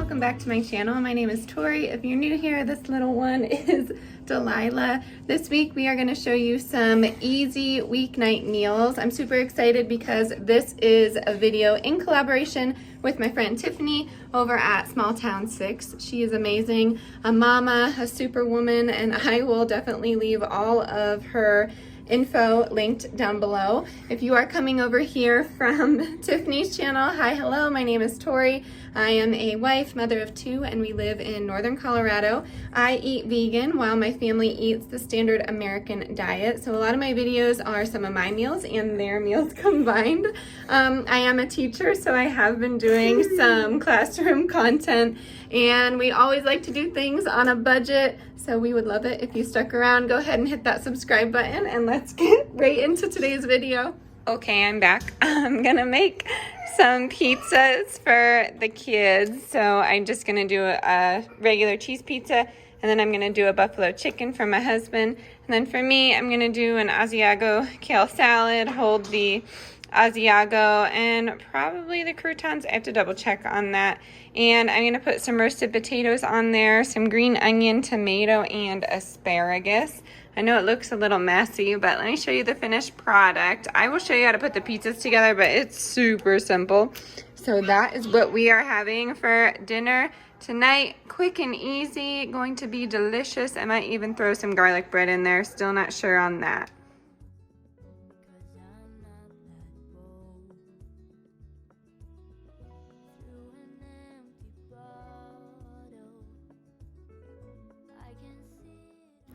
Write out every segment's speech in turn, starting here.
welcome back to my channel. My name is Tori. If you're new here, this little one is Delilah. This week we are going to show you some easy weeknight meals. I'm super excited because this is a video in collaboration with my friend Tiffany over at Small Town 6. She is amazing, a mama, a superwoman, and I will definitely leave all of her info linked down below. If you are coming over here from Tiffany's channel, hi, hello, my name is Tori. I am a wife, mother of two, and we live in Northern Colorado. I eat vegan while my family eats the standard American diet. So a lot of my videos are some of my meals and their meals combined. I am a teacher, so I have been doing some classroom content, and we always like to do things on a budget. So we would love it if you stuck around. Go ahead and hit that subscribe button and let's get right into today's video. Okay, I'm back. I'm gonna make some pizzas for the kids. So I'm just gonna do a regular cheese pizza, and then I'm gonna do a buffalo chicken for my husband. And then for me, I'm gonna do an asiago kale salad, hold the asiago, and probably the croutons. I have to double check on that. And I'm gonna put some roasted potatoes on there, some green onion, tomato, and asparagus. I know it looks a little messy, but let me show you the finished product. I will show you how to put the pizzas together, but it's super simple. So that is what we are having for dinner tonight. Quick and easy, going to be delicious. I might even throw some garlic bread in there, still not sure on that.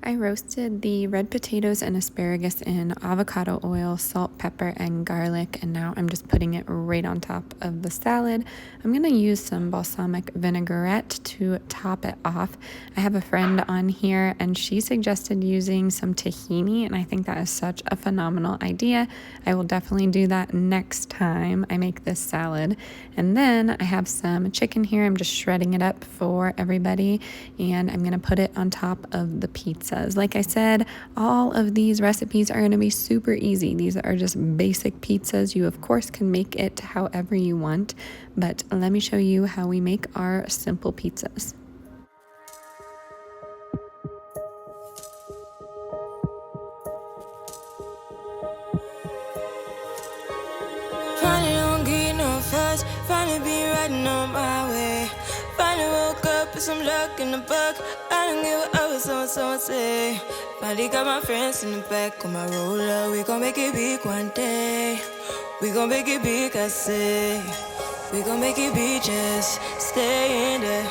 I roasted the red potatoes and asparagus in avocado oil, salt, pepper, and garlic, and now I'm just putting it right on top of the salad. I'm going to use some balsamic vinaigrette to top it off. I have a friend on here, and she suggested using some tahini, and I think that is such a phenomenal idea. I will definitely do that next time I make this salad. And then I have some chicken here. I'm just shredding it up for everybody, and I'm going to put it on top of the pizza. Like I said, all of these recipes are going to be super easy. These are just basic pizzas. You, of course, can make it however you want, but let me show you how we make our simple pizzas. Finally don't get no fuss, finally be riding on my way. Finally woke up with some luck in the book. I don't give a what someone say. Finally got my friends in the back on my roller. We gon' make it big one day. We gon' make it big, I say. We gon' make it big, just stay in there.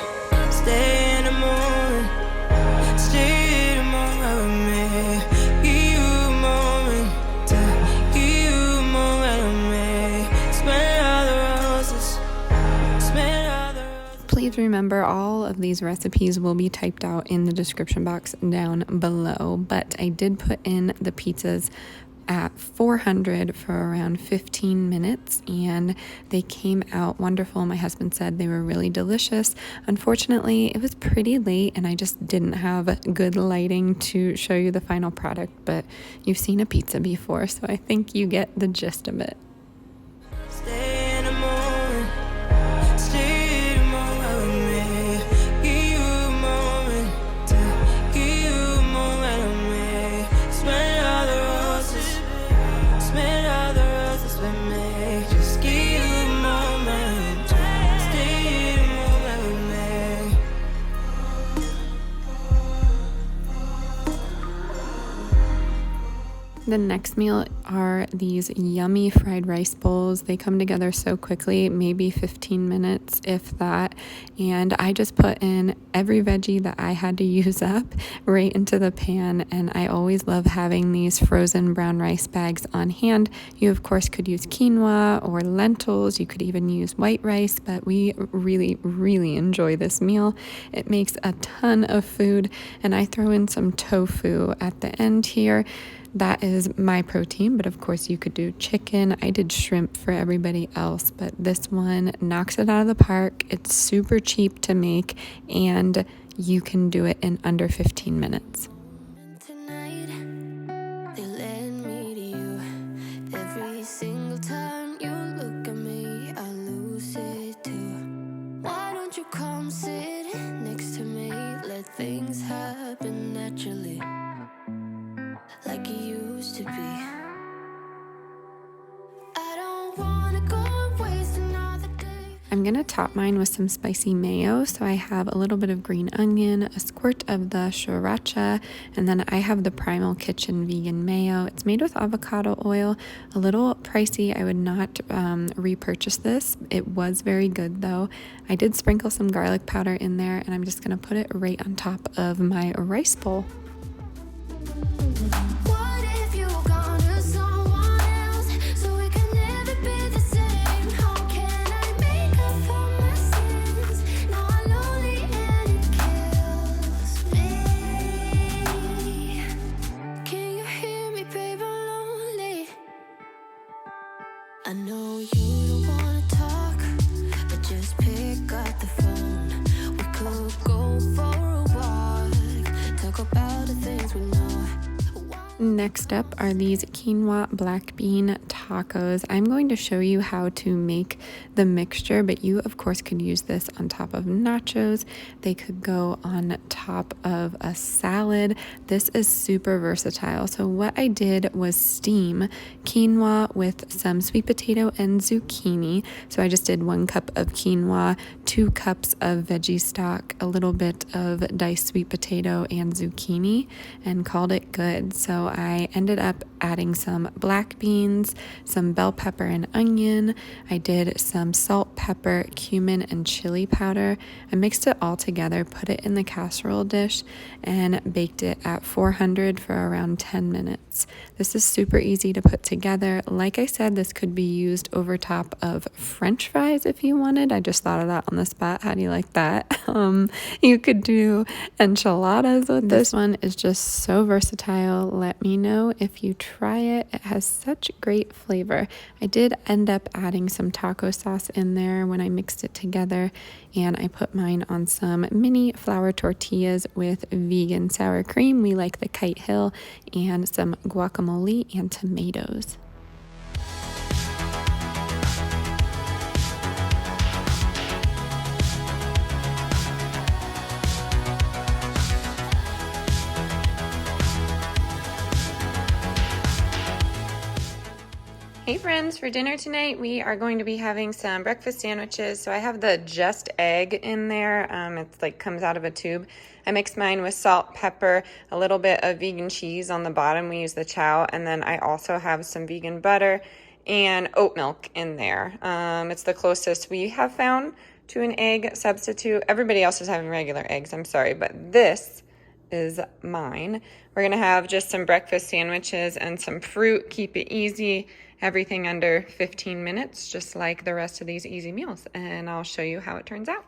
Stay in the morning. Stay in the morning with me. Give you a moment. Give you a moment with me. Smell all the roses. Smell all the roses. Please remember, all of these recipes will be typed out in the description box down below, but I did put in the pizzas at 400 for around 15 minutes, and they came out wonderful. My husband said they were really delicious. Unfortunately, it was pretty late and I just didn't have good lighting to show you the final product, but you've seen a pizza before, so I think you get the gist of it. Stay in the morning. Stay in the morning with me. Give you a moment. Give you a moment with me. Smell all the roses. Smell all the roses with me. Just give you a moment. Stay in the moment with me. The next meal are these yummy fried rice bowls. They come together so quickly, maybe 15 minutes, if that. And I just put in every veggie that I had to use up right into the pan. And I always love having these frozen brown rice bags on hand. You, of course, could use quinoa or lentils. You could even use white rice, but we really, really enjoy this meal. It makes a ton of food, and I throw in some tofu at the end here. That is my protein, but of course you could do chicken. I did shrimp for everybody else, but this one knocks it out of the park. It's super cheap to make, and you can do it in under 15 minutes. Tonight, they led me to you. Every single time you look at me, I lose it too. Why don't you come I'm gonna top mine with some spicy mayo. So I have a little bit of green onion, a squirt of the sriracha, and then I have the Primal Kitchen vegan mayo. It's made with avocado oil, a little pricey. I would not repurchase this. It was very good though. I did sprinkle some garlic powder in there, and I'm just gonna put it right on top of my rice bowl. I know you don't wanna talk, but just pick up the phone. We could go for a walk, talk about the things we know. Next up are these quinoa black bean tacos. I'm going to show you how to make the mixture, but you of course could use this on top of nachos. They could go on top of a salad. This is super versatile. So what I did was steam quinoa with some sweet potato and zucchini. So I just did 1 cup of quinoa, 2 cups of veggie stock, a little bit of diced sweet potato and zucchini, and called it good. So I ended up adding some black beans, some bell pepper and onion. I did some salt, pepper, cumin, and chili powder. I mixed it all together, put it in the casserole dish, and baked it at 400 for around 10 minutes. This is super easy to put together. Like I said, this could be used over top of French fries if you wanted. I just thought of that on the spot. How do you like that? You could do enchiladas with this one. Is just so versatile. Let me know if you try it. It has such great flavor. I did end up adding some taco sauce in there when I mixed it together, and I put mine on some mini flour tortillas with vegan sour cream. We like the Kite Hill, and some guacamole and tomatoes. Hey friends, for dinner tonight we are going to be having some breakfast sandwiches. So I have the Just Egg in there. It's like comes out of a tube. I mixed mine with salt, pepper, a little bit of vegan cheese on the bottom. We use the chow, and then I also have some vegan butter and oat milk in there. It's the closest we have found to an egg substitute. Everybody else is having regular eggs, I'm sorry, but this is mine. We're gonna have just some breakfast sandwiches and some fruit. Keep it easy. Everything under 15 minutes, just like the rest of these easy meals. And I'll show you how it turns out.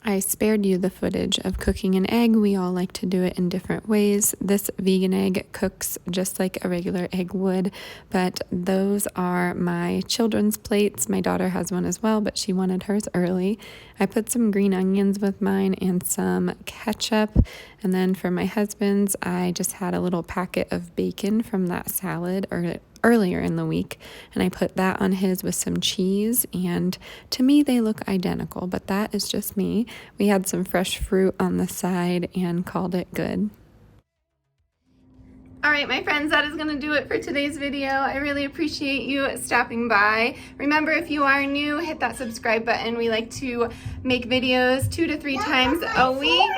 I spared you the footage of cooking an egg. We all like to do it in different ways. This vegan egg cooks just like a regular egg would, but those are my children's plates. My daughter has one as well, but she wanted hers early. I put some green onions with mine and some ketchup. And then for my husband's, I just had a little packet of bacon from that salad earlier in the week, and I put that on his with some cheese, and to me they look identical, but that is just me. We had some fresh fruit on the side and called it good. All right, my friends, that is going to do it for today's video. I really appreciate you stopping by. Remember, if you are new, hit that subscribe button. We like to make videos 2 to 3 times a week.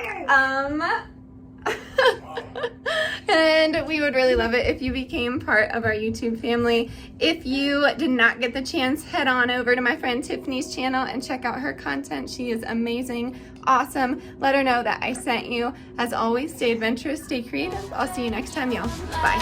And we would really love it if you became part of our YouTube family. If you did not get the chance, head on over to my friend Tiffany's channel and check out her content. She is amazing, awesome. Let her know that I sent you. As always, stay adventurous, stay creative. I'll see you next time, y'all. Bye.